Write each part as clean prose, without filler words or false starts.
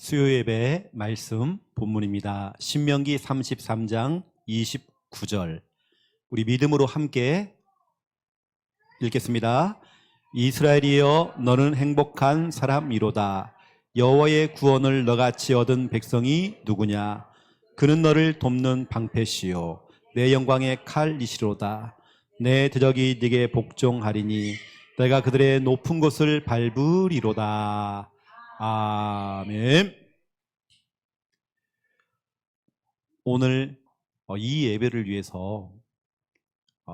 수요 예배 말씀 본문입니다. 신명기 33장 29절. 우리 믿음으로 함께 읽겠습니다. 이스라엘이여 너는 행복한 사람이로다. 여호와의 구원을 너같이 얻은 백성이 누구냐? 그는 너를 돕는 방패시요 내 영광의 칼이시로다. 내 대적이 네게 복종하리니 내가 그들의 높은 곳을 밟으리로다. 아멘. 오늘 이 예배를 위해서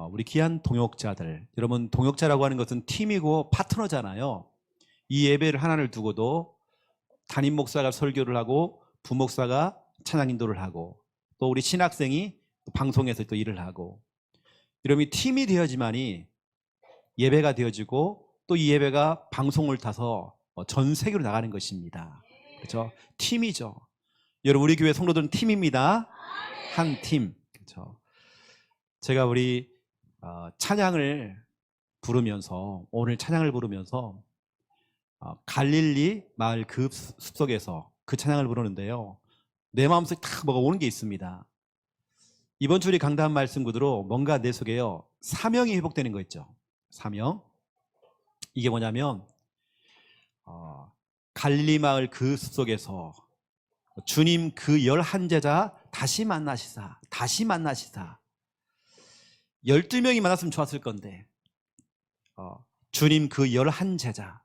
우리 귀한 동역자들, 여러분 동역자라고 하는 것은 팀이고 파트너잖아요. 이 예배를 하나를 두고도 담임 목사가 설교를 하고 부목사가 찬양 인도를 하고 또 우리 신학생이 방송에서 또 일을 하고, 여러분이 팀이 되어야지만이 예배가 되어지고 또 이 예배가 방송을 타서 전 세계로 나가는 것입니다. 그렇죠? 팀이죠. 여러분 우리 교회 성도들은 팀입니다. 한 팀. 그렇죠? 제가 우리 찬양을 부르면서, 오늘 찬양을 부르면서 갈릴리 마을 그 숲속에서 그 찬양을 부르는데요, 내 마음속에 딱 뭐가 오는 게 있습니다. 이번 주 우리 강단 말씀 구두로 뭔가 내 속에요 사명이 회복되는 거 있죠. 사명. 이게 뭐냐면 갈릴리 마을 그 숲속에서 주님 그 11제자 다시 만나시사 12명이 만났으면 좋았을 건데 주님 그 11제자,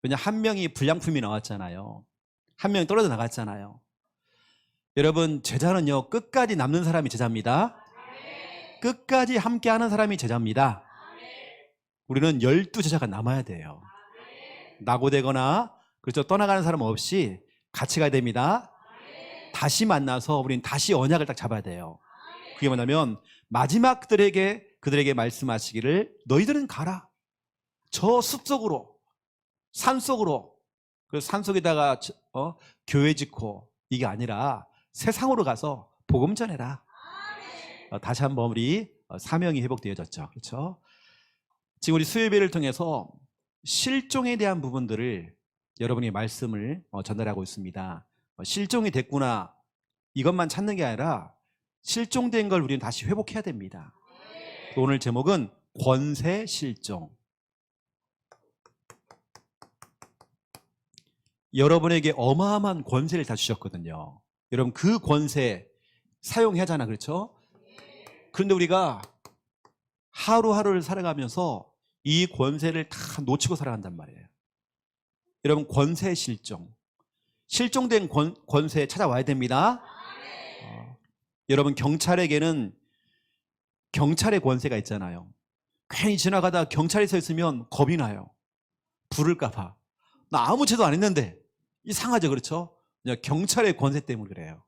왜냐 한 명이 불량품이 나왔잖아요. 한 명이 떨어져 나갔잖아요. 여러분 제자는요 끝까지 남는 사람이 제자입니다. 끝까지 함께하는 사람이 제자입니다. 우리는 12제자가 남아야 돼요. 낙오되거나 그렇죠 떠나가는 사람 없이 같이 가야 됩니다. 다시 만나서 우리는 다시 언약을 딱 잡아야 돼요. 그게 뭐냐면 마지막 그들에게 말씀하시기를 너희들은 가라. 저 숲속으로, 산속으로, 그 산속에다가 교회 짓고 이게 아니라 세상으로 가서 복음 전해라. 다시 한번 우리 사명이 회복되어졌죠. 그렇죠? 지금 우리 수요예배를 통해서 실종에 대한 부분들을 여러분이 말씀을 전달하고 있습니다. 실종이 됐구나 이것만 찾는 게 아니라 실종된 걸 우리는 다시 회복해야 됩니다. 오늘 제목은 권세 실종. 여러분에게 어마어마한 권세를 다 주셨거든요. 여러분 그 권세 사용해야 하잖아. 그렇죠? 그런데 우리가 하루하루를 살아가면서 이 권세를 다 놓치고 살아간단 말이에요. 여러분 권세 실종, 실종된 권세 찾아와야 됩니다. 여러분 경찰에게는 경찰의 권세가 있잖아요. 괜히 지나가다 경찰이 서 있으면 겁이 나요. 부를까 봐. 나 아무 죄도 안 했는데. 이상하죠. 그렇죠? 그냥 경찰의 권세 때문에 그래요.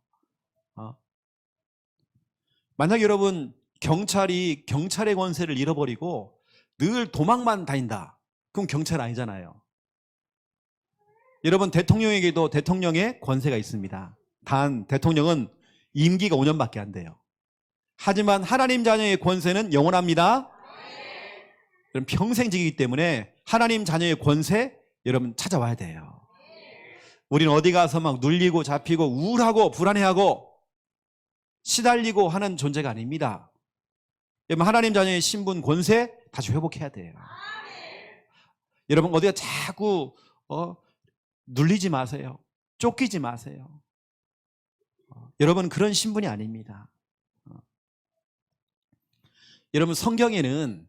만약 여러분 경찰이 경찰의 권세를 잃어버리고 늘 도망만 다닌다, 그럼 경찰 아니잖아요. 여러분 대통령에게도 대통령의 권세가 있습니다. 단 대통령은 임기가 5년밖에 안 돼요. 하지만 하나님 자녀의 권세는 영원합니다. 그럼 평생직이기 때문에 하나님 자녀의 권세 여러분 찾아와야 돼요. 우리는 어디 가서 막 눌리고 잡히고 우울하고 불안해하고 시달리고 하는 존재가 아닙니다. 여러분 하나님 자녀의 신분 권세 다시 회복해야 돼요. 여러분 어디가 자꾸 눌리지 마세요. 쫓기지 마세요. 여러분 그런 신분이 아닙니다. 여러분 성경에는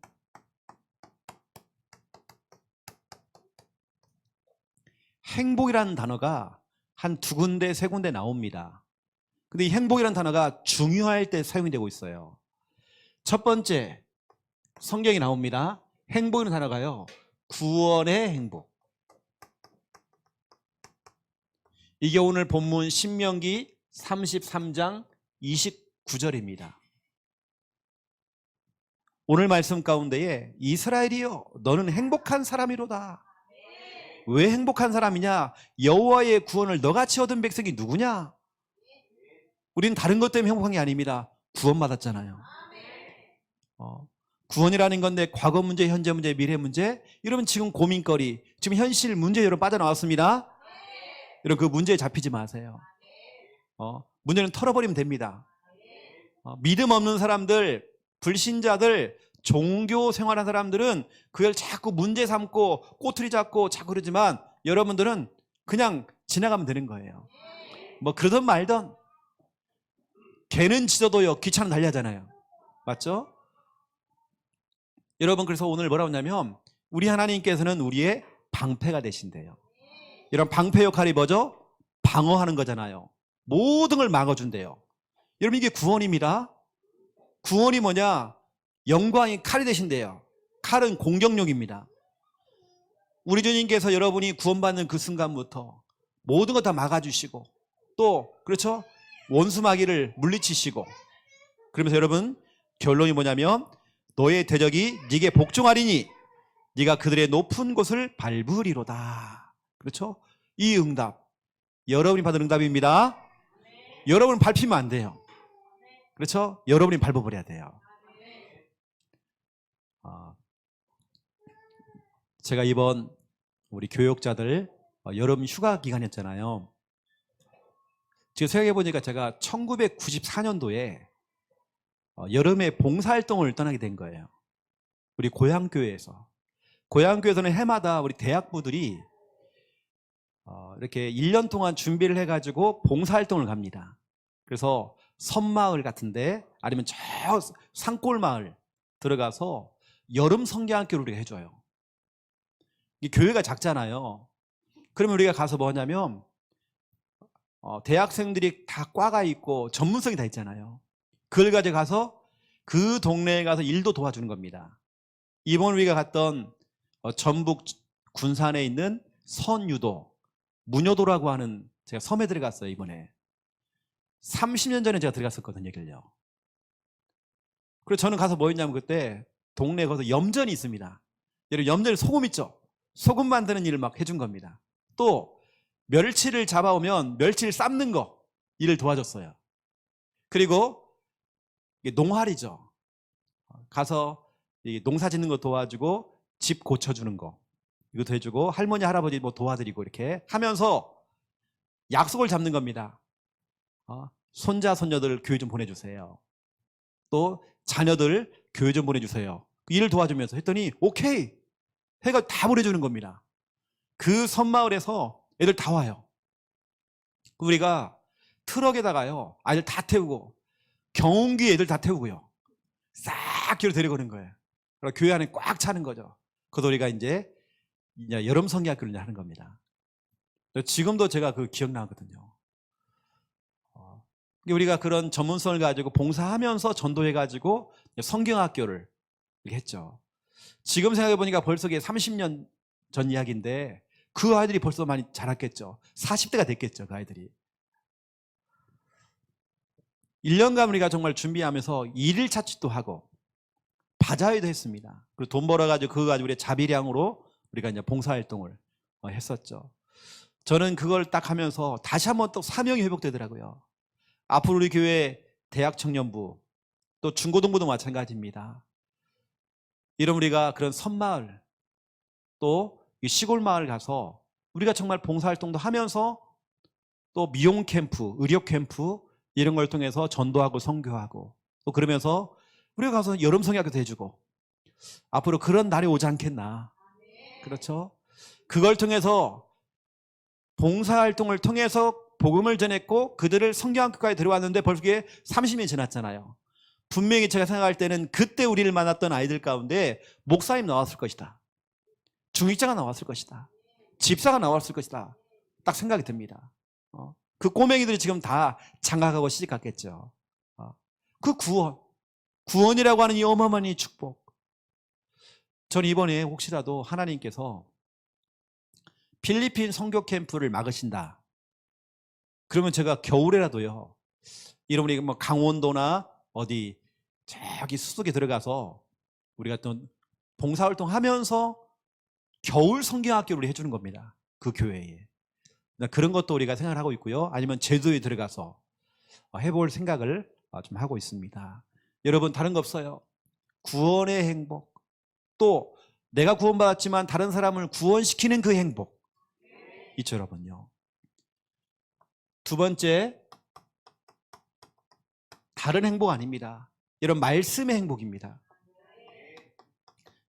행복이라는 단어가 한 2군데 3군데 나옵니다. 근데 이 행복이라는 단어가 중요할 때 사용이 되고 있어요. 첫 번째 성경이 나옵니다. 행복이라는 단어가요 구원의 행복. 이게 오늘 본문 신명기 33장 29절입니다. 오늘 말씀 가운데에 이스라엘이여 너는 행복한 사람이로다. 왜 행복한 사람이냐? 여호와의 구원을 너같이 얻은 백성이 누구냐? 우리는 다른 것 때문에 행복한 게 아닙니다. 구원받았잖아요. 구원이라는 건데 과거 문제, 현재 문제, 미래 문제, 여러분 지금 고민거리, 지금 현실 문제 여러분 빠져나왔습니다. 여러분 그 문제에 잡히지 마세요. 문제는 털어버리면 됩니다. 믿음 없는 사람들, 불신자들, 종교 생활하는 사람들은 그걸 자꾸 문제 삼고 꼬투리 잡고 자꾸 그러지만 여러분들은 그냥 지나가면 되는 거예요. 뭐 그러든 말든 개는 짖어도요 귀찮은 달리하잖아요. 맞죠? 여러분 그래서 오늘 뭐라고 하냐면 우리 하나님께서는 우리의 방패가 되신대요. 이런 방패 역할이 뭐죠? 방어하는 거잖아요. 모든 걸 막아준대요. 여러분 이게 구원입니다. 구원이 뭐냐? 영광이 칼이 되신대요. 칼은 공격용입니다. 우리 주님께서 여러분이 구원받는 그 순간부터 모든 것 다 막아주시고 또 그렇죠? 원수 마귀를 물리치시고 그러면서 여러분 결론이 뭐냐면 너의 대적이 네게 복종하리니 네가 그들의 높은 곳을 밟으리로다. 그렇죠? 이 응답 여러분이 받은 응답입니다. 여러분은 밟히면 안 돼요. 그렇죠? 여러분이 밟아버려야 돼요. 제가 이번 우리 교역자들 여름 휴가 기간이었잖아요. 지금 생각해보니까 제가 1994년도에 여름에 봉사활동을 떠나게 된 거예요. 우리 고향교회에서. 고향교회에서는 해마다 우리 대학부들이 이렇게 1년 동안 준비를 해가지고 봉사활동을 갑니다. 그래서 섬마을 같은데 아니면 저 산골마을 들어가서 여름 성경학교를 우리가 해줘요. 이 교회가 작잖아요. 그러면 우리가 가서 뭐 하냐면 대학생들이 다 과가 있고 전문성이 다 있잖아요. 그걸 가지고 가서 그 동네에 가서 일도 도와주는 겁니다. 이번 우리가 갔던 전북 군산에 있는 선유도 문효도라고 하는 제가 섬에 들어갔어요. 이번에 30년 전에 제가 들어갔었거든요. 여기를요. 그래서 저는 가서 뭐 했냐면 그때 동네에 가서 염전이 있습니다. 여러분 염전에 소금 있죠? 소금 만드는 일을 막 해준 겁니다. 또 멸치를 잡아오면 멸치를 삶는 거 일을 도와줬어요. 그리고 농활이죠. 가서 농사 짓는 거 도와주고 집 고쳐주는 거 이것도 해주고 할머니 할아버지 뭐 도와드리고 이렇게 하면서 약속을 잡는 겁니다. 손자 손녀들 교회 좀 보내주세요. 또 자녀들 교회 좀 보내주세요. 일을 도와주면서 했더니 오케이 해가 다 보내주는 겁니다. 그 섬마을에서 애들 다 와요. 우리가 트럭에다가요 아이들 다 태우고 경운기 애들 다 태우고요 싹 길을 데려가는 거예요. 그래서 교회 안에 꽉 차는 거죠. 그래서 우리가 이제 여름 성경학교를 하는 겁니다. 지금도 제가 그 기억나거든요. 우리가 그런 전문성을 가지고 봉사하면서 전도해가지고 성경학교를 했죠. 지금 생각해보니까 벌써 30년 전 이야기인데 그 아이들이 벌써 많이 자랐겠죠. 40대가 됐겠죠. 그 아이들이. 1년간 우리가 정말 준비하면서 일일 자취도 하고 바자회도 했습니다. 그리고 돈 벌어가지고 그거 가지고 우리 자비량으로 우리가 이제 봉사활동을 했었죠. 저는 그걸 딱 하면서 다시 한번 또 사명이 회복되더라고요. 앞으로 우리 교회 대학 청년부 또 중고등부도 마찬가지입니다. 이런 우리가 그런 섬마을 또 시골 마을 가서 우리가 정말 봉사활동도 하면서 또 미용 캠프, 의료 캠프 이런 걸 통해서 전도하고 선교하고 또 그러면서 우리가 가서 여름 성경학교도 해주고 앞으로 그런 날이 오지 않겠나. 그렇죠? 그걸 통해서 봉사활동을 통해서 복음을 전했고 그들을 성경학교까지 데려왔는데 벌써 30년이 지났잖아요. 분명히 제가 생각할 때는 그때 우리를 만났던 아이들 가운데 목사님 나왔을 것이다. 중직자가 나왔을 것이다. 집사가 나왔을 것이다. 딱 생각이 듭니다. 그 꼬맹이들이 지금 다 장가가고 시집 갔겠죠. 그 구원이라고 하는 이 어마어마한 이 축복. 저는 이번에 혹시라도 하나님께서 필리핀 선교 캠프를 막으신다. 그러면 제가 겨울에라도요. 여러분이 뭐 강원도나 어디 저기 숲속에 들어가서 우리가 또 봉사활동 하면서 겨울 성경학교를 해주는 겁니다. 그 교회에. 그런 것도 우리가 생각을 하고 있고요. 아니면 제주도에 들어가서 해볼 생각을 좀 하고 있습니다. 여러분 다른 거 없어요. 구원의 행복 또 내가 구원받았지만 다른 사람을 구원시키는 그 행복 있죠 여러분요. 두 번째, 다른 행복 아닙니다. 이런 말씀의 행복입니다.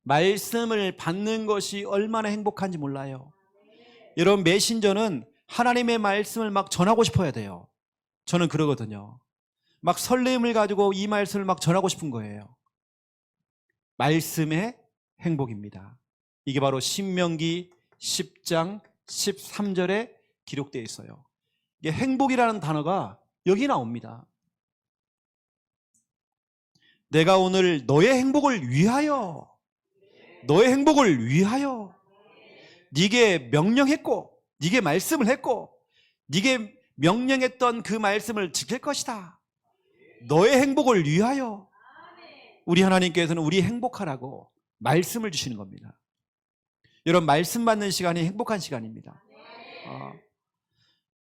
말씀을 받는 것이 얼마나 행복한지 몰라요. 여러분, 메신저는 하나님의 말씀을 막 전하고 싶어야 돼요. 저는 그러거든요. 막 설렘을 가지고 이 말씀을 막 전하고 싶은 거예요. 말씀의 행복입니다. 이게 바로 신명기 10장 13절에 기록되어 있어요. 이게 행복이라는 단어가 여기 나옵니다. 내가 오늘 너의 행복을 위하여, 너의 행복을 위하여 네게 명령했고, 네게 말씀을 했고, 네게 명령했던 그 말씀을 지킬 것이다. 너의 행복을 위하여. 우리 하나님께서는 우리 행복하라고 말씀을 주시는 겁니다. 여러분, 말씀 받는 시간이 행복한 시간입니다.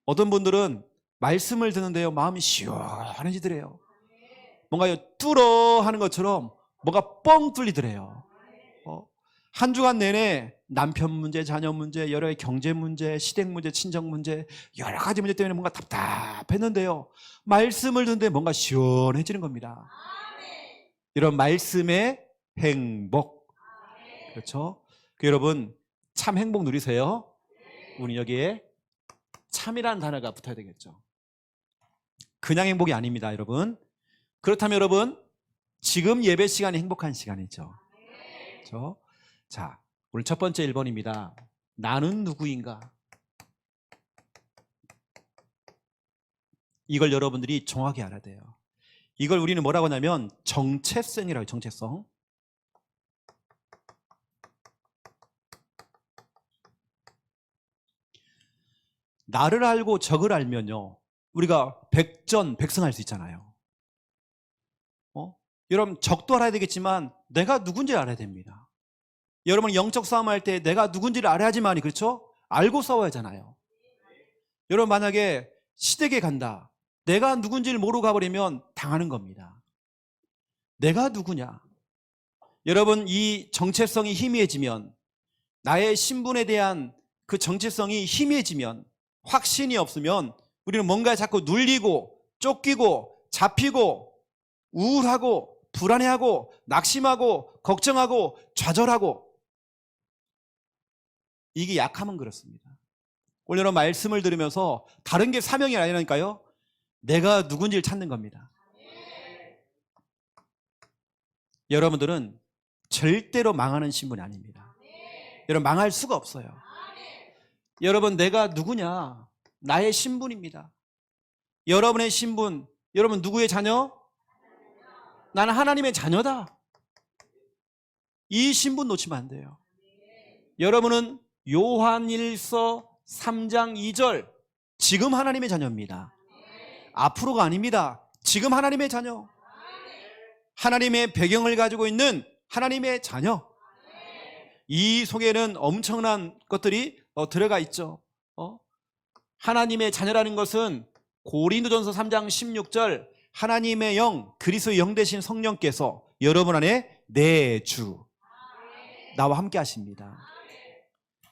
어떤 분들은 말씀을 듣는데요, 마음이 시원해지더래요. 뭔가 뚫어 하는 것처럼 뭔가 뻥 뚫리더래요. 한 주간 내내 남편 문제, 자녀 문제, 여러 가지 경제 문제, 시댁 문제, 친정 문제, 여러 가지 문제 때문에 뭔가 답답했는데요, 말씀을 듣는데 뭔가 시원해지는 겁니다. 이런 말씀의 행복. 그렇죠? 여러분, 참 행복 누리세요? 우리 여기에 참이라는 단어가 붙어야 되겠죠. 그냥 행복이 아닙니다, 여러분. 그렇다면 여러분, 지금 예배 시간이 행복한 시간이죠. 그렇죠? 자, 오늘 첫 번째 1번입니다. 나는 누구인가? 이걸 여러분들이 정확히 알아야 돼요. 이걸 우리는 뭐라고 하냐면 정체성이라고 해요. 정체성. 나를 알고 적을 알면요, 우리가 백전백승할 수 있잖아요. 여러분, 적도 알아야 되겠지만 내가 누군지를 알아야 됩니다. 여러분, 영적 싸움할 때 내가 누군지를 알아야지만이, 그렇죠? 알고 싸워야 하잖아요. 여러분, 만약에 시댁에 간다, 내가 누군지를 모르고 가버리면 당하는 겁니다. 내가 누구냐? 여러분, 이 정체성이 희미해지면, 나의 신분에 대한 그 정체성이 희미해지면, 확신이 없으면 우리는 뭔가 자꾸 눌리고 쫓기고 잡히고 우울하고 불안해하고 낙심하고 걱정하고 좌절하고, 이게 약하면 그렇습니다. 오늘 여러분, 말씀을 들으면서 다른 게 사명이 아니라니까요, 내가 누군지를 찾는 겁니다. 여러분들은 절대로 망하는 신분이 아닙니다. 여러분, 망할 수가 없어요. 여러분, 내가 누구냐? 나의 신분입니다. 여러분의 신분, 여러분 누구의 자녀? 나는 하나님의 자녀다. 이 신분 놓치면 안 돼요. 여러분은 요한일서 3장 2절, 지금 하나님의 자녀입니다. 앞으로가 아닙니다. 지금 하나님의 자녀. 하나님의 배경을 가지고 있는 하나님의 자녀. 이 속에는 엄청난 것들이 들어가 있죠. 하나님의 자녀라는 것은 고린도전서 3장 16절, 하나님의 영, 그리스도의 영 되신 성령께서 여러분 안에 내주, 나와 함께 하십니다.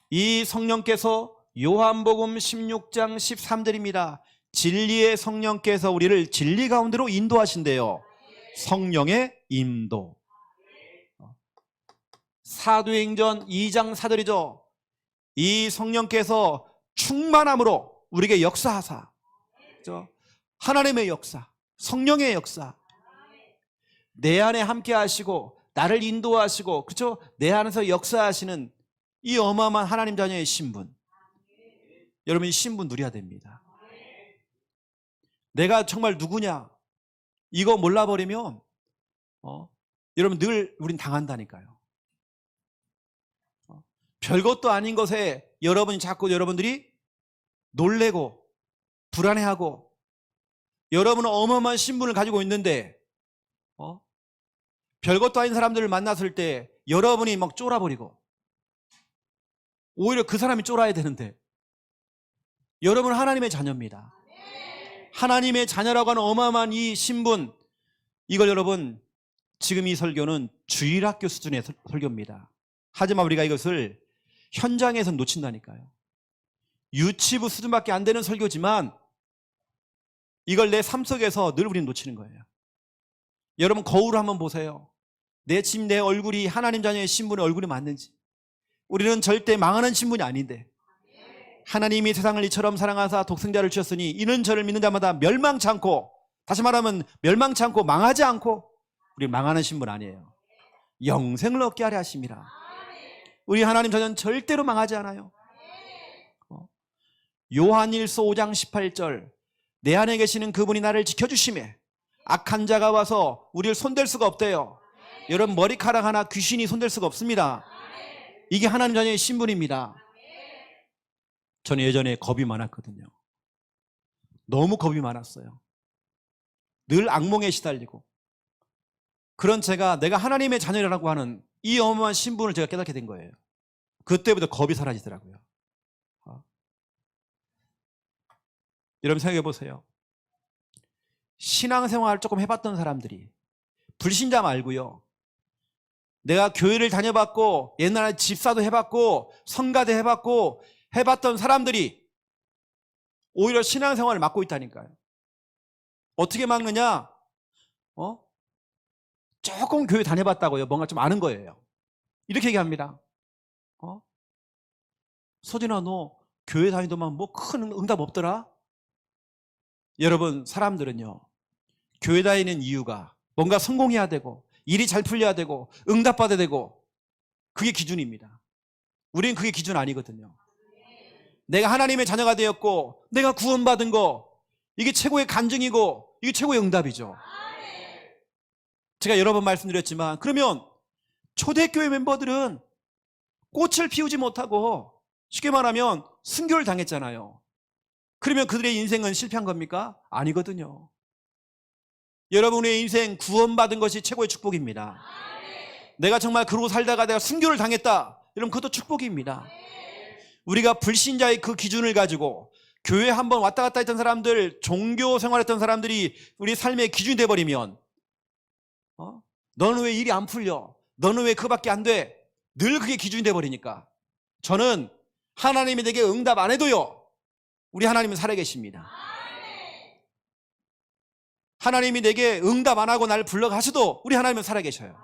이 성령께서 요한복음 16장 13절입니다. 진리의 성령께서 우리를 진리 가운데로 인도하신대요. 성령의 인도. 사도행전 2장 4절이죠. 이 성령께서 충만함으로 우리에게 역사하사, 그렇죠? 하나님의 역사, 성령의 역사, 내 안에 함께 하시고 나를 인도하시고, 그렇죠? 내 안에서 역사하시는 이 어마어마한 하나님 자녀의 신분, 여러분, 이 신분 누려야 됩니다. 내가 정말 누구냐, 이거 몰라버리면 여러분, 늘 우린 당한다니까요. 별것도 아닌 것에 여러분이 자꾸 여러분들이 놀래고 불안해하고, 여러분은 어마어마한 신분을 가지고 있는데 별것도 아닌 사람들을 만났을 때 여러분이 막 쫄아버리고, 오히려 그 사람이 쫄아야 되는데, 여러분은 하나님의 자녀입니다. 하나님의 자녀라고 하는 어마어마한 이 신분, 이걸 여러분, 지금 이 설교는 주일학교 수준의 설교입니다. 하지만 우리가 이것을 현장에서 놓친다니까요. 유치부 수준밖에 안 되는 설교지만 이걸 내 삶 속에서 늘 우리는 놓치는 거예요. 여러분 거울을 한번 보세요. 내 집, 내 얼굴이 하나님 자녀의 신분의 얼굴이 맞는지. 우리는 절대 망하는 신분이 아닌데 하나님이 세상을 이처럼 사랑하사 독생자를 주셨으니 이는 저를 믿는 자마다 멸망치 않고, 다시 말하면 멸망치 않고 망하지 않고, 우리 망하는 신분 아니에요. 영생을 얻게 하려 하심이라. 우리 하나님 자녀는 절대로 망하지 않아요. 요한일서 5장 18절, 내 안에 계시는 그분이 나를 지켜주심에 악한 자가 와서 우리를 손댈 수가 없대요. 여러분 머리카락 하나 귀신이 손댈 수가 없습니다. 이게 하나님 자녀의 신분입니다. 저는 예전에 겁이 많았거든요. 너무 겁이 많았어요. 늘 악몽에 시달리고. 그런 제가 내가 하나님의 자녀라고 하는 이 어마어마한 신분을 제가 깨닫게 된 거예요. 그때부터 겁이 사라지더라고요. 여러분 생각해 보세요. 신앙생활 조금 해봤던 사람들이, 불신자 말고요, 내가 교회를 다녀봤고 옛날에 집사도 해봤고 성가대 해봤고 해봤던 사람들이 오히려 신앙생활을 맡고 있다니까요. 어떻게 막느냐? 조금 교회 다녀봤다고요. 뭔가 좀 아는 거예요. 이렇게 얘기합니다. 서진아, 너 교회 다니더만 뭐 큰 응답 없더라? 여러분, 사람들은요, 교회 다니는 이유가 뭔가 성공해야 되고 일이 잘 풀려야 되고 응답받아야 되고, 그게 기준입니다. 우리는 그게 기준 아니거든요. 내가 하나님의 자녀가 되었고 내가 구원받은 거, 이게 최고의 간증이고 이게 최고의 응답이죠. 제가 여러 번 말씀드렸지만, 그러면 초대교회 멤버들은 꽃을 피우지 못하고 쉽게 말하면 순교를 당했잖아요. 그러면 그들의 인생은 실패한 겁니까? 아니거든요. 여러분의 인생 구원받은 것이 최고의 축복입니다. 내가 정말 그러고 살다가 내가 순교를 당했다, 이러면 그것도 축복입니다. 우리가 불신자의 그 기준을 가지고 교회 한번 왔다 갔다 했던 사람들, 종교 생활했던 사람들이 우리 삶의 기준이 돼버리면, 너는 왜 일이 안 풀려? 너는 왜 그거밖에 안 돼? 늘 그게 기준이 돼버리니까, 저는 하나님이 내게 응답 안 해도요, 우리 하나님은 살아계십니다. 하나님이 내게 응답 안 하고 날 불러가셔도 우리 하나님은 살아계셔요.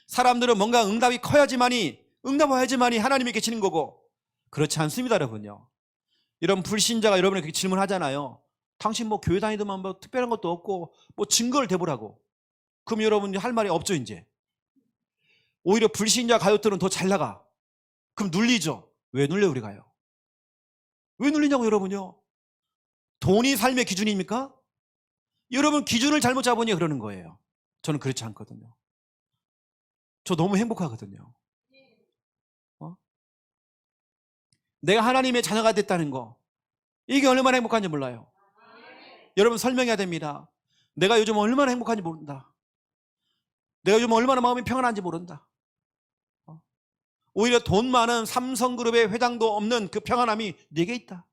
사람들은 뭔가 응답이 커야지만이, 응답 와야지만이 하나님이 계시는 거고, 그렇지 않습니다. 여러분요, 이런 불신자가 여러분에게 그렇게 질문하잖아요. 당신 뭐 교회 다니더만 뭐 특별한 것도 없고 뭐 증거를 대보라고. 그럼 여러분이 할 말이 없죠. 이제 오히려 불신자 가요들은 더 잘 나가. 그럼 눌리죠. 왜 눌려 우리가요? 왜 눌리냐고 여러분요. 돈이 삶의 기준입니까? 여러분 기준을 잘못 잡으니 그러는 거예요. 저는 그렇지 않거든요. 저 너무 행복하거든요. 내가 하나님의 자녀가 됐다는 거, 이게 얼마나 행복한지 몰라요. 여러분 설명해야 됩니다. 내가 요즘 얼마나 행복한지 모른다. 내가 요즘 얼마나 마음이 평안한지 모른다. 오히려 돈 많은 삼성그룹의 회장도 없는 그 평안함이 내게 있다.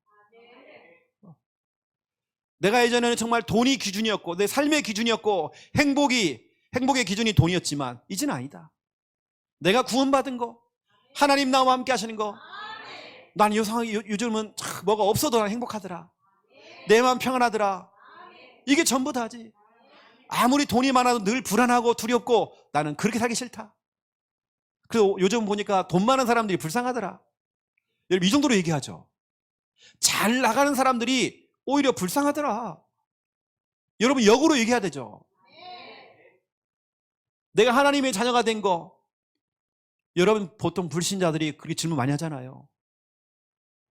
내가 예전에는 정말 돈이 기준이었고 내 삶의 기준이었고 행복의 기준이 돈이었지만 이제는 아니다. 내가 구원받은 거, 하나님 나와 함께 하시는 거, 난 요즘은 뭐가 없어도 난 행복하더라. 내 마음 평안하더라. 이게 전부 다지. 아무리 돈이 많아도 늘 불안하고 두렵고 나는 그렇게 살기 싫다. 그래서 요즘 보니까 돈 많은 사람들이 불쌍하더라. 여러분 이 정도로 얘기하죠. 잘 나가는 사람들이 오히려 불쌍하더라. 여러분 역으로 얘기해야 되죠. 내가 하나님의 자녀가 된 거, 여러분 보통 불신자들이 그렇게 질문 많이 하잖아요.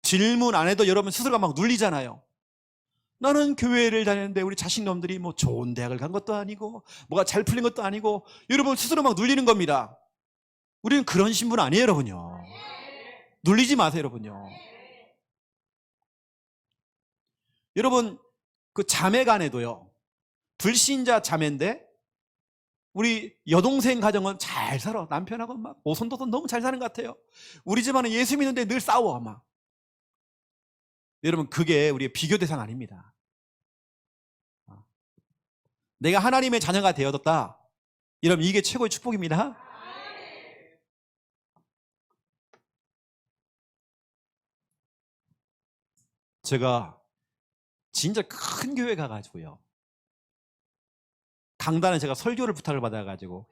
질문 안 해도 여러분 스스로가 막 눌리잖아요. 나는 교회를 다녔는데 우리 자식놈들이 뭐 좋은 대학을 간 것도 아니고 뭐가 잘 풀린 것도 아니고, 여러분 스스로 막 눌리는 겁니다. 우리는 그런 신분 아니에요 여러분요. 눌리지 마세요 여러분요. 여러분 그 자매 간에도요, 불신자 자매인데 우리 여동생 가정은 잘 살아. 남편하고 막 오손도손 너무 잘 사는 것 같아요. 우리 집안은 예수 믿는데 늘 싸워 막. 여러분 그게 우리의 비교 대상 아닙니다. 내가 하나님의 자녀가 되었다, 여러분 이게 최고의 축복입니다. 제가 진짜 큰 교회 가가지고요. 강단에 제가 설교를 부탁을 받아가지고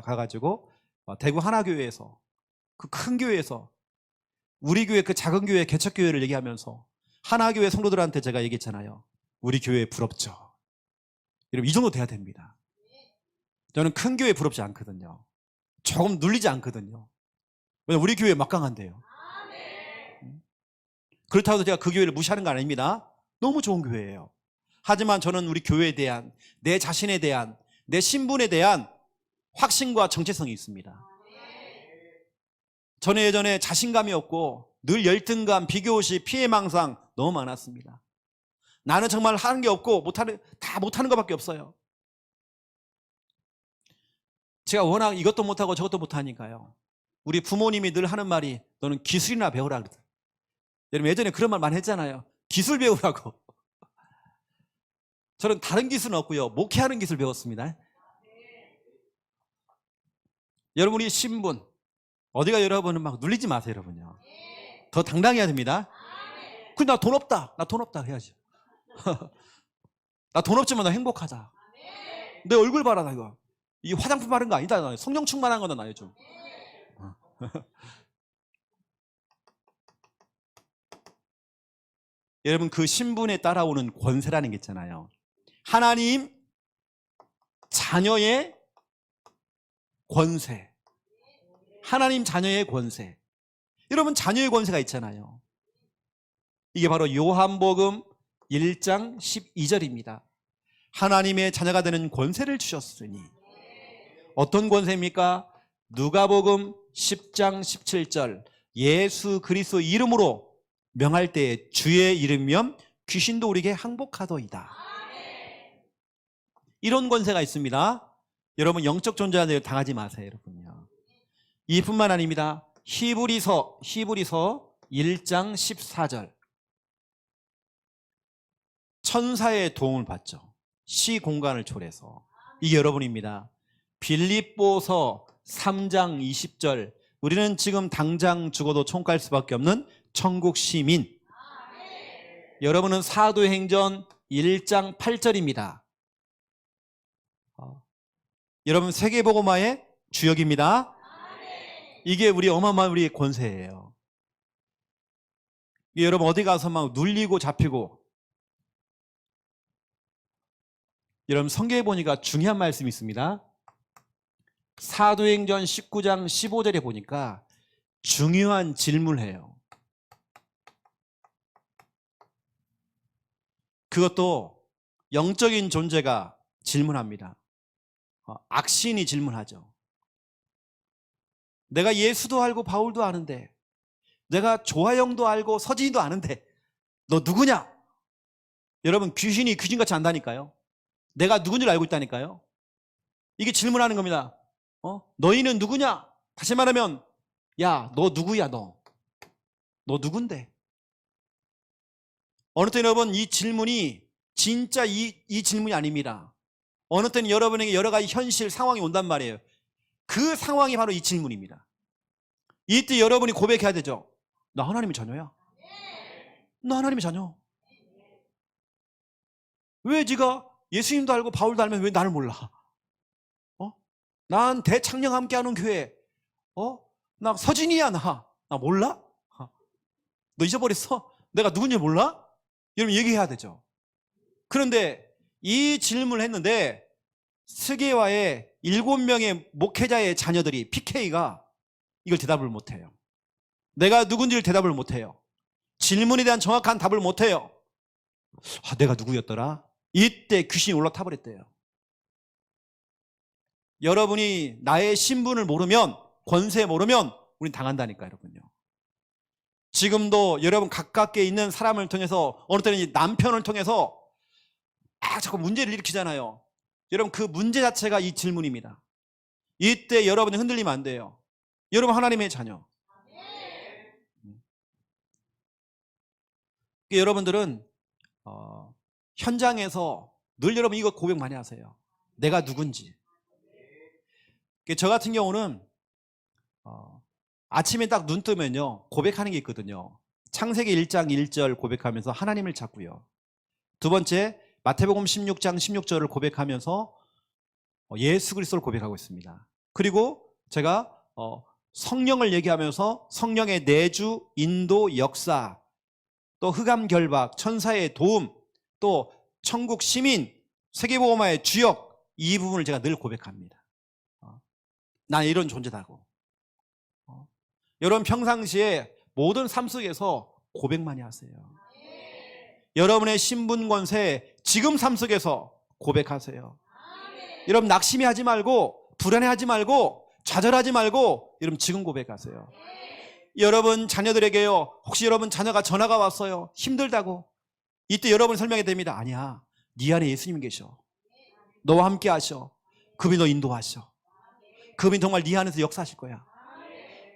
가가지고 대구 하나교회에서 그 큰 교회에서 우리 교회 그 작은 교회 개척교회를 얘기하면서 하나교회 성도들한테 제가 얘기했잖아요. 우리 교회 부럽죠. 여러분 이 정도 돼야 됩니다. 저는 큰 교회 부럽지 않거든요. 조금 눌리지 않거든요. 왜냐면 우리 교회 막강한데요. 그렇다고 해서 제가 그 교회를 무시하는 거 아닙니다. 너무 좋은 교회예요. 하지만 저는 우리 교회에 대한, 내 자신에 대한, 내 신분에 대한 확신과 정체성이 있습니다. 저는 예전에 자신감이 없고 늘 열등감, 비교의식, 피해망상 너무 많았습니다. 나는 정말 하는 게 없고 다 못하는 것밖에 없어요. 제가 워낙 이것도 못하고 저것도 못하니까요. 우리 부모님이 늘 하는 말이 너는 기술이나 배우라 그러더라고요. 여러분 예전에 그런 말 많이 했잖아요. 기술 배우라고. 저는 다른 기술은 없고요. 목회하는 기술 배웠습니다. 여러분이 신분 어디가 여러분은 막 눌리지 마세요. 여러분요. 더 당당해야 됩니다. 근데 나 돈 없다. 나 돈 없다 해야죠. 나 돈 없지만 나 행복하다. 내 얼굴 봐라 나 이거. 이 화장품 바른 거 아니다. 나 성령 충만한 거다 나요 좀. 여러분 그 신분에 따라오는 권세라는 게 있잖아요. 하나님 자녀의 권세. 하나님 자녀의 권세. 여러분 자녀의 권세가 있잖아요. 이게 바로 요한복음 1장 12절입니다. 하나님의 자녀가 되는 권세를 주셨으니. 어떤 권세입니까? 누가복음 10장 17절 예수 그리스도 이름으로 명할 때에 주의 이름이면 귀신도 우리에게 항복하도이다. 이런 권세가 있습니다. 여러분 영적 존재한테 당하지 마세요. 여러분요. 이뿐만 아닙니다. 히브리서 1장 14절 천사의 도움을 받죠. 시공간을 초래해서. 이게 여러분입니다. 빌립보서 3장 20절 우리는 지금 당장 죽어도 총갈 수밖에 없는 천국 시민. 여러분은 사도행전 1장 8절입니다. 여러분 세계복음화의 주역입니다. 이게 우리 어마어마한 우리의 권세예요. 여러분 어디 가서 막 눌리고 잡히고 여러분 성경에 보니까 중요한 말씀이 있습니다. 사도행전 19장 15절에 보니까 중요한 질문을 해요. 그것도 영적인 존재가 질문합니다. 악신이 질문하죠. 내가 예수도 알고 바울도 아는데 내가 조하영도 알고 서진이도 아는데 너 누구냐? 여러분 귀신이 귀신같이 안다니까요. 내가 누군지 알고 있다니까요. 이게 질문하는 겁니다. 너희는 누구냐? 다시 말하면 야, 너 누구야 너? 너 누군데? 어느 때는 여러분 이 질문이 진짜 이 질문이 아닙니다. 어느 때는 여러분에게 여러 가지 현실 상황이 온단 말이에요. 그 상황이 바로 이 질문입니다. 이때 여러분이 고백해야 되죠. 나 하나님의 자녀야. 나 하나님의 자녀. 왜 네가 예수님도 알고 바울도 알면 왜 나를 몰라? 난 대창령 함께하는 교회. 나 서진이야 나 몰라? 너 잊어버렸어? 내가 누군지 몰라? 여러분 얘기해야 되죠. 그런데 이 질문을 했는데 스게와의 7명의 목회자의 자녀들이 PK가 이걸 대답을 못해요. 내가 누군지를 대답을 못해요. 질문에 대한 정확한 답을 못해요. 내가 누구였더라? 이때 귀신이 올라타 버렸대요. 여러분이 나의 신분을 모르면, 권세 모르면 우린 당한다니까 여러분요. 지금도 여러분 가깝게 있는 사람을 통해서 어느 때는 남편을 통해서 자꾸 문제를 일으키잖아요. 여러분 그 문제 자체가 이 질문입니다. 이때 여러분이 흔들리면 안 돼요. 여러분 하나님의 자녀. 여러분들은 현장에서 늘 여러분 이거 고백 많이 하세요. 내가 누군지. 저 같은 경우는 아침에 딱 눈 뜨면요 고백하는 게 있거든요. 창세기 1장 1절 고백하면서 하나님을 찾고요. 두 번째, 마태복음 16장 16절을 고백하면서 예수 그리스도를 고백하고 있습니다. 그리고 제가 성령을 얘기하면서 성령의 내주, 인도, 역사, 또 흑암 결박, 천사의 도움, 또 천국 시민, 세계복음화의 주역, 이 부분을 제가 늘 고백합니다. 난 이런 존재다고. 여러분 평상시에 모든 삶 속에서 고백 많이 하세요. 여러분의 신분 권세 지금 삶 속에서 고백하세요. 여러분 낙심해하지 말고, 불안해하지 말고, 좌절하지 말고, 여러분 지금 고백하세요. 여러분 자녀들에게요, 혹시 여러분 자녀가 전화가 왔어요, 힘들다고, 이때 여러분이 설명해야 됩니다. 아니야, 네 안에 예수님 계셔. 너와 함께 하셔. 그분이 너 인도하셔. 그분이 정말 네 안에서 역사하실 거야.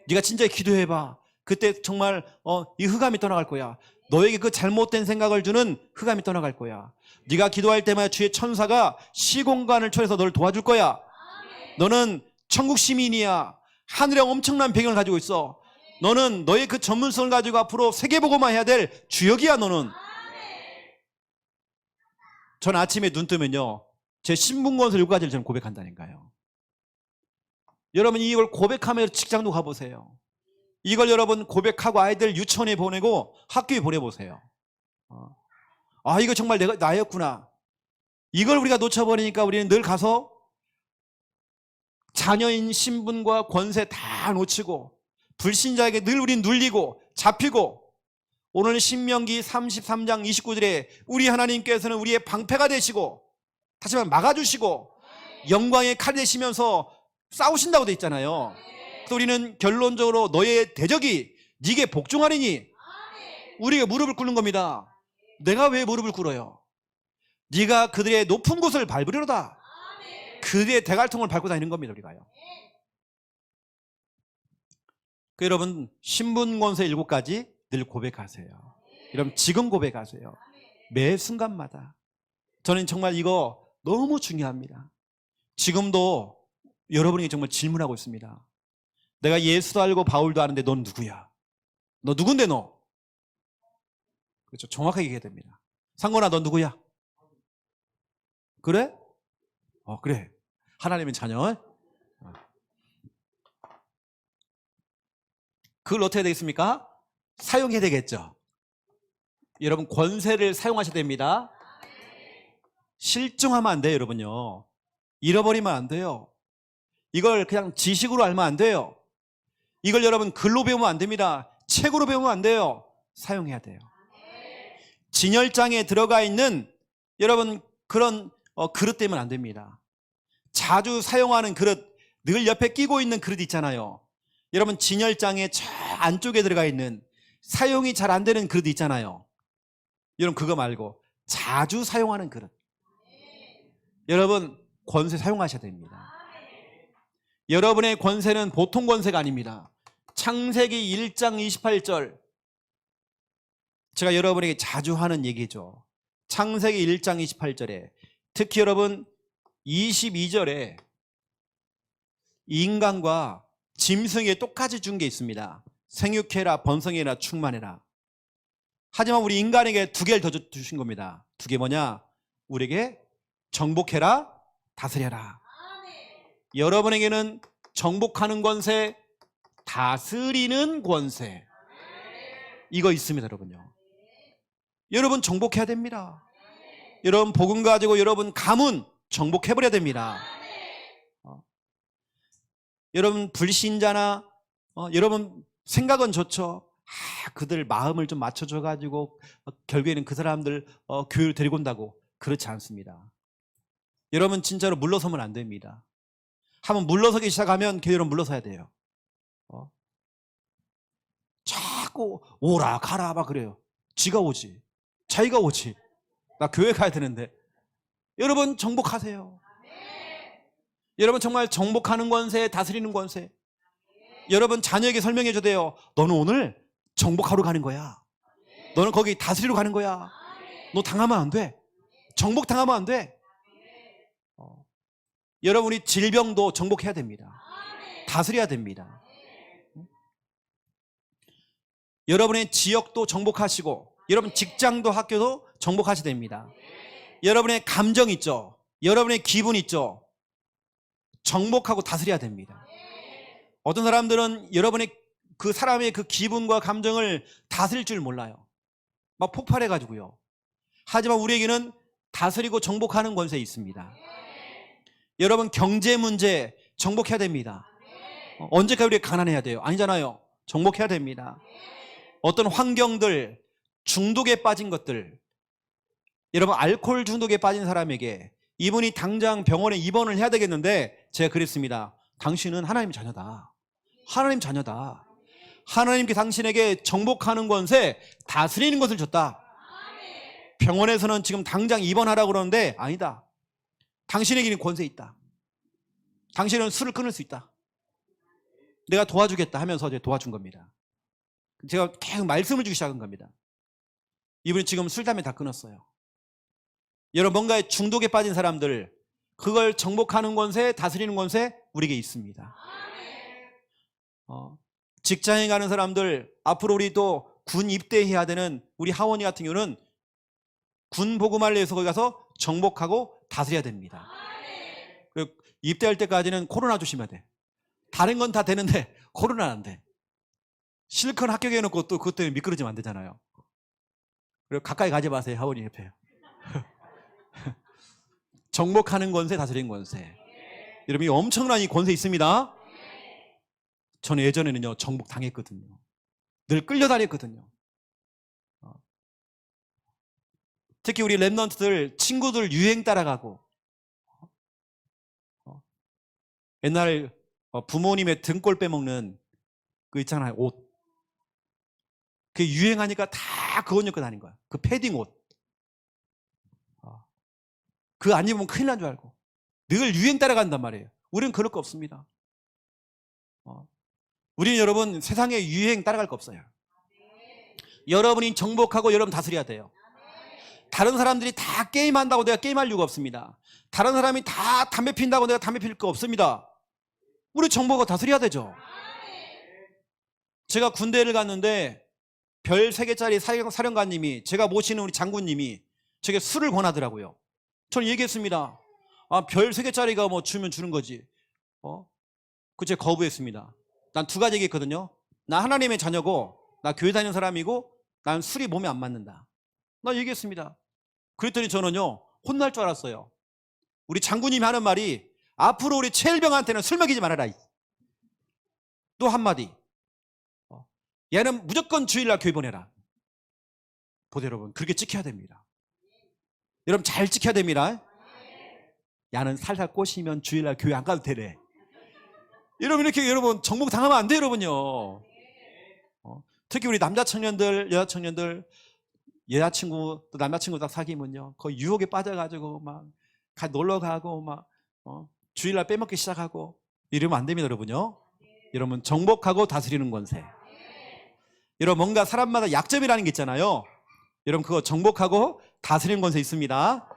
네가 진짜 기도해봐. 그때 정말 이 흑암이 떠나갈 거야. 너에게 그 잘못된 생각을 주는 흑암이 떠나갈 거야. 네가 기도할 때마다 주의 천사가 시공간을 초래해서 너를 도와줄 거야. 너는 천국 시민이야. 하늘에 엄청난 배경을 가지고 있어. 너는 너의 그 전문성을 가지고 앞으로 세계복음화 해야 될 주역이야. 너는. 전 아침에 눈 뜨면요, 제 신분권서 7가지를 저는 고백한다니까요. 여러분 이걸 고백하면서 직장도 가보세요. 이걸 여러분 고백하고 아이들 유치원에 보내고 학교에 보내보세요. 아, 이거 정말 나였구나. 이걸 우리가 놓쳐버리니까 우리는 늘 가서 자녀인 신분과 권세 다 놓치고 불신자에게 늘 우린 눌리고 잡히고, 오늘 신명기 33장 29절에 우리 하나님께서는 우리의 방패가 되시고, 다시 말해 막아주시고 영광의 칼이 되시면서 싸우신다고 돼 있잖아요. 그래서 우리는 결론적으로 너의 대적이 네게 복종하리니 우리가 무릎을 꿇는 겁니다. 내가 왜 무릎을 꿇어요? 네가 그들의 높은 곳을 밟으리로다. 그들의 대갈통을 밟고 다니는 겁니다. 우리가요. 여러분 신분권세 7가지 늘 고백하세요. 여러분 지금 고백하세요. 매 순간마다. 저는 정말 이거 너무 중요합니다. 지금도 여러분에게 정말 질문하고 있습니다. 내가 예수도 알고 바울도 아는데 넌 누구야? 너 누군데 너? 그렇죠. 정확하게 얘기해야 됩니다. 상건아, 넌 누구야? 그래? 그래. 하나님의 자녀. 그걸 어떻게 해야 되겠습니까? 사용해야 되겠죠. 여러분 권세를 사용하셔야 됩니다. 실종하면 안 돼요. 여러분요, 잃어버리면 안 돼요. 이걸 그냥 지식으로 알면 안 돼요. 이걸 여러분 글로 배우면 안 됩니다. 책으로 배우면 안 돼요. 사용해야 돼요. 진열장에 들어가 있는 여러분 그런 그릇 되면 안 됩니다. 자주 사용하는 그릇, 늘 옆에 끼고 있는 그릇 있잖아요. 여러분 진열장에 저 안쪽에 들어가 있는 사용이 잘 안 되는 그릇 있잖아요. 여러분 그거 말고 자주 사용하는 그릇. 여러분 권세 사용하셔야 됩니다. 여러분의 권세는 보통 권세가 아닙니다. 창세기 1장 28절, 제가 여러분에게 자주 하는 얘기죠. 창세기 1장 28절에 특히 여러분 22절에 인간과 짐승에게 똑같이 준 게 있습니다. 생육해라, 번성해라, 충만해라. 하지만 우리 인간에게 2개를 더 주신 겁니다. 2개 뭐냐? 우리에게 정복해라, 다스려라. 여러분에게는 정복하는 권세, 다스리는 권세, 이거 있습니다. 여러분요, 여러분 정복해야 됩니다. 여러분 복음 가지고 여러분 가문 정복해버려야 됩니다. 여러분 불신자나 여러분 생각은 좋죠. 그들 마음을 좀 맞춰줘가지고 결국에는 그 사람들 교회를 데리고 온다고. 그렇지 않습니다. 여러분 진짜로 물러서면 안 됩니다. 한번 물러서기 시작하면 여러분 물러서야 돼요. 자꾸 오라 가라 막 그래요. 지가 오지, 자기가 오지. 나 교회 가야 되는데. 여러분 정복하세요. 여러분 정말 정복하는 권세, 다스리는 권세. 여러분 자녀에게 설명해 줘야 돼요. 너는 오늘 정복하러 가는 거야. 너는 거기 다스리러 가는 거야. 너 당하면 안 돼. 정복 당하면 안 돼. 여러분 우리 질병도 정복해야 됩니다. 다스려야 됩니다. 여러분의 지역도 정복하시고 여러분 직장도 학교도 정복하셔야 됩니다. 여러분의 감정 있죠? 여러분의 기분 있죠? 정복하고 다스려야 됩니다. 어떤 사람들은 여러분의 그 사람의 그 기분과 감정을 다스릴 줄 몰라요. 막 폭발해가지고요. 하지만 우리에게는 다스리고 정복하는 권세 있습니다. 여러분 경제 문제 정복해야 됩니다. 언제까지 우리가 가난해야 돼요? 아니잖아요. 정복해야 됩니다. 어떤 환경들, 중독에 빠진 것들, 여러분 알코올 중독에 빠진 사람에게 이분이 당장 병원에 입원을 해야 되겠는데 제가 그랬습니다. 당신은 하나님 자녀다. 하나님 자녀다. 하나님께 당신에게 정복하는 권세, 다스리는 것을 줬다. 병원에서는 지금 당장 입원하라고 그러는데 아니다. 당신에게는 권세 있다. 당신은 술을 끊을 수 있다. 내가 도와주겠다 하면서 이제 도와준 겁니다. 제가 계속 말씀을 주기 시작한 겁니다. 이분이 지금 술, 담배 다 끊었어요. 여러분 뭔가에 중독에 빠진 사람들, 그걸 정복하는 권세, 다스리는 권세 우리에게 있습니다. 직장에 가는 사람들, 앞으로 우리 또 군 입대해야 되는 우리 하원이 같은 경우는 군 복음화를 위해서 거기 가서 정복하고 다스려야 됩니다. 입대할 때까지는 코로나 조심해야 돼. 다른 건 다 되는데 코로나는 안 돼. 실컷 합격해놓고 또 그것 때문에 미끄러지면 안 되잖아요. 그리고 가까이 가지 마세요. 하원이 옆에. 정복하는 권세, 다스리는 권세. 여러분 이 엄청난 이 권세 있습니다. 저는 예전에는요 정복 당했거든요. 늘 끌려다녔거든요. 특히 우리 랩런트들 친구들 유행 따라가고 옛날 부모님의 등골 빼먹는 그 있잖아요 옷. 그게 유행하니까 다 그거 입고 다닌 거야. 그 패딩 옷. 그거 안 입으면 큰일 난 줄 알고 늘 유행 따라간단 말이에요. 우리는 그럴 거 없습니다. 우리는 여러분 세상에 유행 따라갈 거 없어요. 여러분이 정복하고 여러분 다스려야 돼요. 다른 사람들이 다 게임한다고 내가 게임할 이유가 없습니다. 다른 사람이 다 담배 핀다고 내가 담배 필 거 없습니다. 우리 정복하고 다스려야 되죠. 제가 군대를 갔는데 별 3개짜리 사령관님이, 제가 모시는 우리 장군님이 제게 술을 권하더라고요. 저는 얘기했습니다. 별 3개짜리가 뭐 주면 주는 거지. 그 제가 거부했습니다. 난 2가지 얘기했거든요. 나 하나님의 자녀고, 나 교회 다니는 사람이고, 난 술이 몸에 안 맞는다. 나 얘기했습니다. 그랬더니 저는요 혼날 줄 알았어요. 우리 장군님이 하는 말이 앞으로 우리 최일병한테는 술 먹이지 말아라. 또 한마디. 얘는 무조건 주일날 교회 보내라. 보세요 여러분, 그렇게 지켜야 됩니다. 여러분 잘 지켜야 됩니다. 야는 살살 꼬시면 주일날 교회 안 가도 되네. 여러분 이렇게 여러분 정복 당하면 안 돼요 여러분요. 특히 우리 남자 청년들, 여자 청년들, 여자친구 또 남자친구 딱 사귀면요 거의 유혹에 빠져가지고 막 놀러 가고 막 주일날 빼먹기 시작하고 이러면 안 됩니다 여러분요. 여러분 정복하고 다스리는 권세. 여러분 뭔가 사람마다 약점이라는 게 있잖아요. 여러분 그거 정복하고 다스리는 권세 있습니다.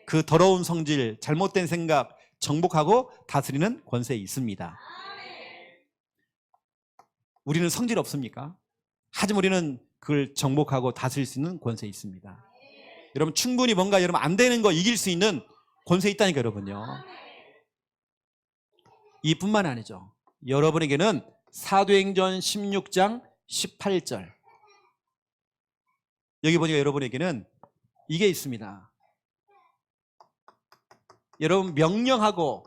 그 더러운 성질, 잘못된 생각 정복하고 다스리는 권세 있습니다. 우리는 성질 없습니까? 하지만 우리는 그걸 정복하고 다스릴 수 있는 권세 있습니다. 여러분 충분히 뭔가 여러분 안 되는 거 이길 수 있는 권세 있다니까 여러분요. 이뿐만 아니죠. 여러분에게는 사도행전 16장 18절 여기 보니까 여러분에게는 이게 있습니다. 여러분 명령하고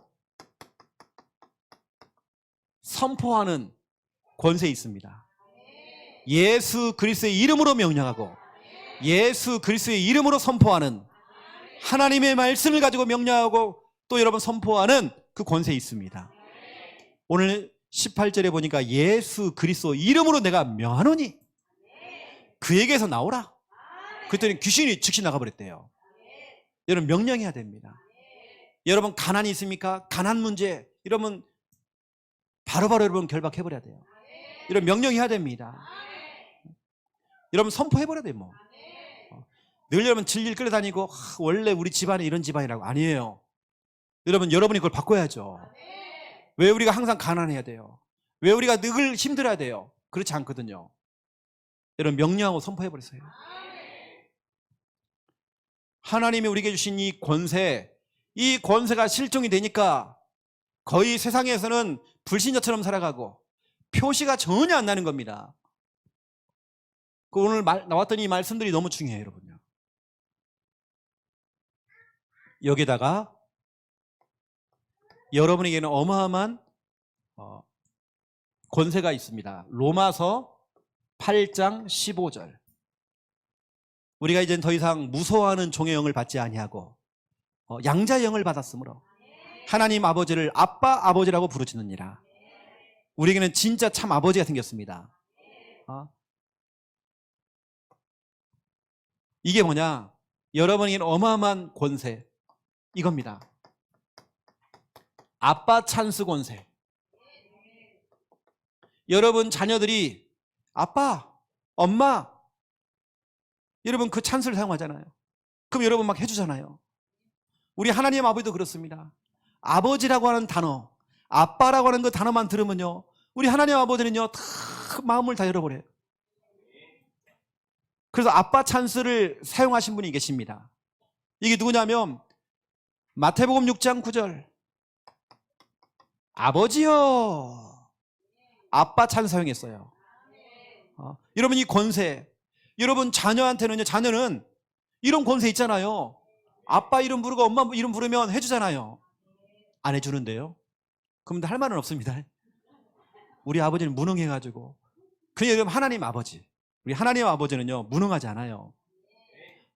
선포하는 권세 있습니다. 예수 그리스도의 이름으로 명령하고 예수 그리스도의 이름으로 선포하는, 하나님의 말씀을 가지고 명령하고 또 여러분 선포하는 그 권세 있습니다. 오늘 18절에 보니까 예수 그리스도 이름으로 내가 명하노니 그에게서 나오라. 그랬더니 귀신이 즉시 나가버렸대요. 여러분 명령해야 됩니다. 여러분 가난이 있습니까? 가난 문제 여러분 바로바로 여러분 결박해버려야 돼요. 여러분 명령해야 됩니다. 여러분 선포해버려야 돼요. 뭐. 늘 여러분 질질 끌어다니고 원래 우리 집안이 이런 집안이라고. 아니에요. 여러분 여러분이 그걸 바꿔야죠. 왜 우리가 항상 가난해야 돼요? 왜 우리가 늘 힘들어야 돼요? 그렇지 않거든요. 여러분 명령하고 선포해버렸어요. 하나님이 우리에게 주신 이 권세가 실종이 되니까 거의 세상에서는 불신자처럼 살아가고 표시가 전혀 안 나는 겁니다. 오늘 나왔던 이 말씀들이 너무 중요해요, 여러분요. 여기다가 여러분에게는 어마어마한 권세가 있습니다. 로마서 8장 15절. 우리가 이젠 더 이상 무서워하는 종의 영을 받지 아니하고 양자의 영을 받았으므로 하나님 아버지를 아빠 아버지라고 부르짖느니라. 우리에게는 진짜 참 아버지가 생겼습니다. 이게 뭐냐? 여러분에게는 어마어마한 권세, 이겁니다. 아빠 찬스 권세. 여러분 자녀들이 아빠, 엄마, 여러분 그 찬스를 사용하잖아요. 그럼 여러분 막 해주잖아요. 우리 하나님 아버지도 그렇습니다. 아버지라고 하는 단어, 아빠라고 하는 그 단어만 들으면요, 우리 하나님 아버지는요 다 마음을 다 열어버려요. 그래서 아빠 찬스를 사용하신 분이 계십니다. 이게 누구냐면 마태복음 6장 9절. 아버지요, 아빠 찬스 사용했어요. 여러분 이 권세, 여러분 자녀한테는요, 자녀는 이런 권세 있잖아요. 아빠 이름 부르고 엄마 이름 부르면 해주잖아요. 안 해주는데요? 그럼 할 말은 없습니다. 우리 아버지는 무능해가지고. 그냥 여러분 하나님 아버지, 우리 하나님 아버지는요 무능하지 않아요.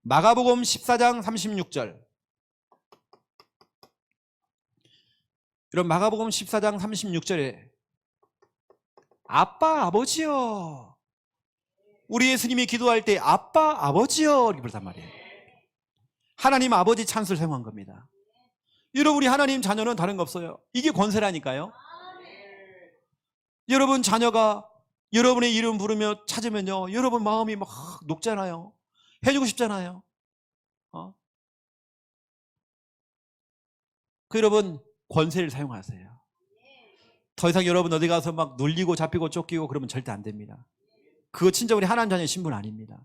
마가복음 14장 36절. 여러분 마가복음 14장 36절에 아빠 아버지요, 우리 예수님이 기도할 때 아빠 아버지요 이렇게 부르단 말이에요. 하나님 아버지 찬스를 사용한 겁니다. 여러분 우리 하나님 자녀는 다른 거 없어요. 이게 권세라니까요. 여러분 자녀가 여러분의 이름 부르며 찾으면요, 여러분 마음이 막 녹잖아요. 해주고 싶잖아요. 여러분 권세를 사용하세요. 더 이상 여러분 어디 가서 막 눌리고 잡히고 쫓기고 그러면 절대 안 됩니다. 그거 진짜 우리 하나님 자녀의 신분 아닙니다.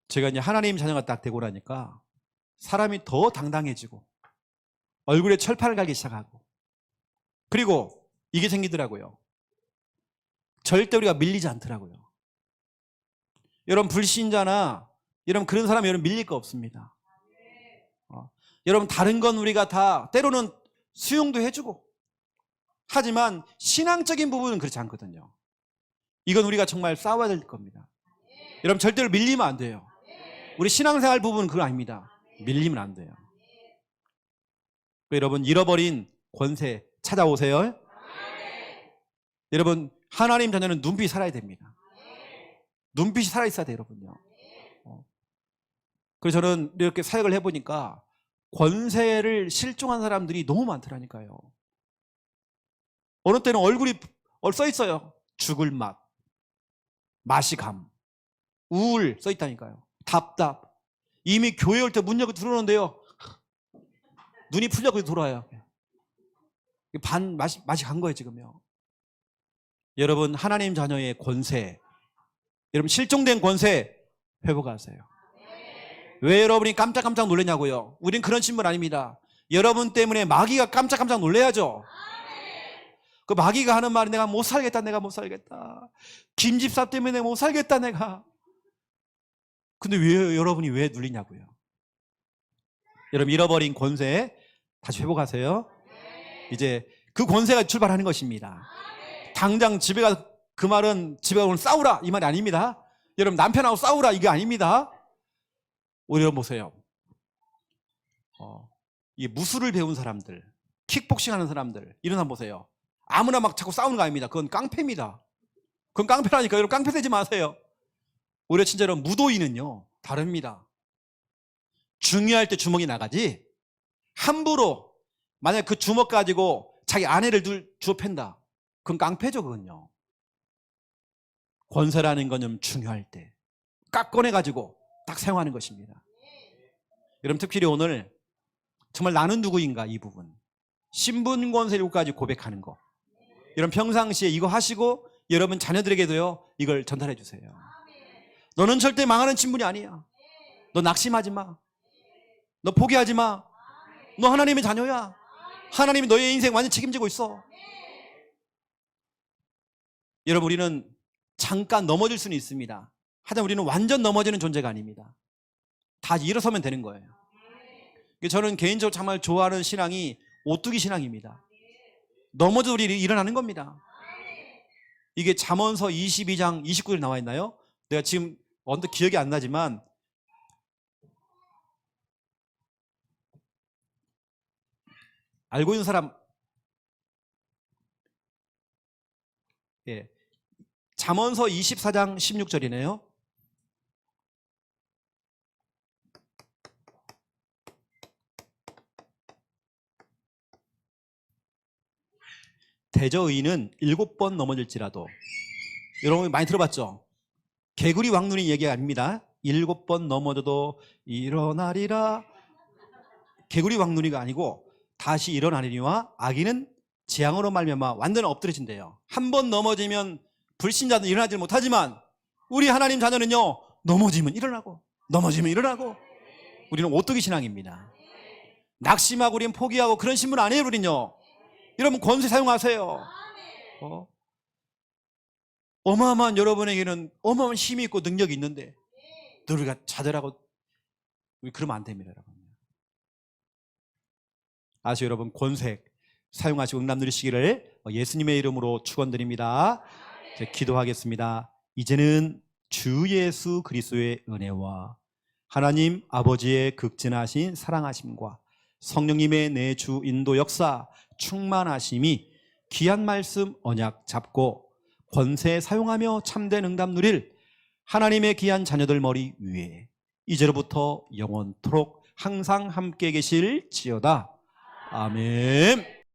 제가 이제 하나님 자녀가 딱 되고 나니까 사람이 더 당당해지고 얼굴에 철판을 갈기 시작하고, 그리고 이게 생기더라고요. 절대 우리가 밀리지 않더라고요. 여러분 불신자나 여러분 그런 사람이 여러분 밀릴 거 없습니다. 여러분 다른 건 우리가 다 때로는 수용도 해주고 하지만 신앙적인 부분은 그렇지 않거든요. 이건 우리가 정말 싸워야 될 겁니다. 여러분 절대로 밀리면 안 돼요. 우리 신앙생활 부분은 그거 아닙니다. 밀리면 안 돼요. 여러분 잃어버린 권세 찾아오세요. 여러분 하나님 자녀는 눈빛이 살아야 됩니다. 눈빛이 살아있어야 돼요, 여러분요. 그래서 저는 이렇게 사역을 해보니까 권세를 실종한 사람들이 너무 많더라니까요. 어느 때는 얼굴이 써있어요. 죽을 맛, 맛이 감, 우울 써있다니까요. 답답. 이미 교회 올 때 문 열고 들어오는데요, 눈이 풀려고 돌아와요. 맛이 간 거예요 지금요. 여러분 하나님 자녀의 권세, 여러분 실종된 권세 회복하세요. 왜 여러분이 깜짝깜짝 놀라냐고요? 우린 그런 신분 아닙니다. 여러분 때문에 마귀가 깜짝깜짝 놀라야죠. 그 마귀가 하는 말이 내가 못 살겠다, 내가 못 살겠다, 김집사 때문에 못 살겠다 내가. 근데 왜 여러분이 왜 눌리냐고요? 여러분 잃어버린 권세 다시 회복하세요. 이제 그 권세가 출발하는 것입니다. 당장 집에 가서 그 말은 집에 가서 오늘 싸우라 이 말이 아닙니다. 여러분 남편하고 싸우라 이게 아닙니다. 오히려 보세요. 이 무술을 배운 사람들, 킥복싱 하는 사람들, 이런 사람 보세요. 아무나 막 자꾸 싸우는 거 아닙니다. 그건 깡패입니다. 그건 깡패라니까. 여러분 깡패 되지 마세요. 오히려 진짜로 무도인은요 다릅니다. 중요할 때 주먹이 나가지, 함부로 만약 그 주먹 가지고 자기 아내를 주워 팬다, 그건 깡패죠. 그건요. 권세라는 건 좀 중요할 때 딱 꺼내가지고 딱 사용하는 것입니다. 여러분 특별히 오늘 정말 나는 누구인가 이 부분, 신분 권세 요구까지 고백하는 거, 여러분 평상시에 이거 하시고 여러분 자녀들에게도요, 이걸 전달해 주세요. 너는 절대 망하는 친분이 아니야. 너 낙심하지 마. 너 포기하지 마. 너 하나님의 자녀야. 하나님이 너의 인생 완전 책임지고 있어. 여러분, 우리는 잠깐 넘어질 수는 있습니다. 하지만 우리는 완전 넘어지는 존재가 아닙니다. 다 일어서면 되는 거예요. 저는 개인적으로 정말 좋아하는 신앙이 오뚜기 신앙입니다. 넘어져도 우리 일어나는 겁니다. 이게 잠언서 22장 29절 나와 있나요? 내가 지금 언뜻 기억이 안 나지만 알고 있는 사람, 예, 잠언서 24장 16절이네요. 대저의인은 7번 넘어질지라도, 여러분 많이 들어봤죠? 개구리 왕눈이 얘기 아닙니다. 7번 넘어져도 일어나리라. 개구리 왕눈이가 아니고 다시 일어나리니와 악인은 재앙으로 말미암아 완전 엎드러진대요. 한 번 넘어지면 불신자는 일어나지 못하지만 우리 하나님 자녀는요, 넘어지면 일어나고 넘어지면 일어나고. 우리는 오뚜기 신앙입니다. 낙심하고 우리는 포기하고 그런 신분 아니에요. 우리는요, 여러분 권세 사용하세요. 어마어마한, 여러분에게는 어마어마한 힘이 있고 능력이 있는데 늘 우리가 좌절하고 그러면 안 됩니다. 여러분 아시죠? 여러분 권세 사용하시고 응답 누리시기를 예수님의 이름으로 축원드립니다. 기도하겠습니다. 이제는 주 예수 그리스도의 은혜와 하나님 아버지의 극진하신 사랑하심과 성령님의 내주 인도 역사 충만하심이 귀한 말씀 언약 잡고 권세 사용하며 참된 응답 누릴 하나님의 귀한 자녀들 머리 위에 이제로부터 영원토록 항상 함께 계실지어다. 아멘.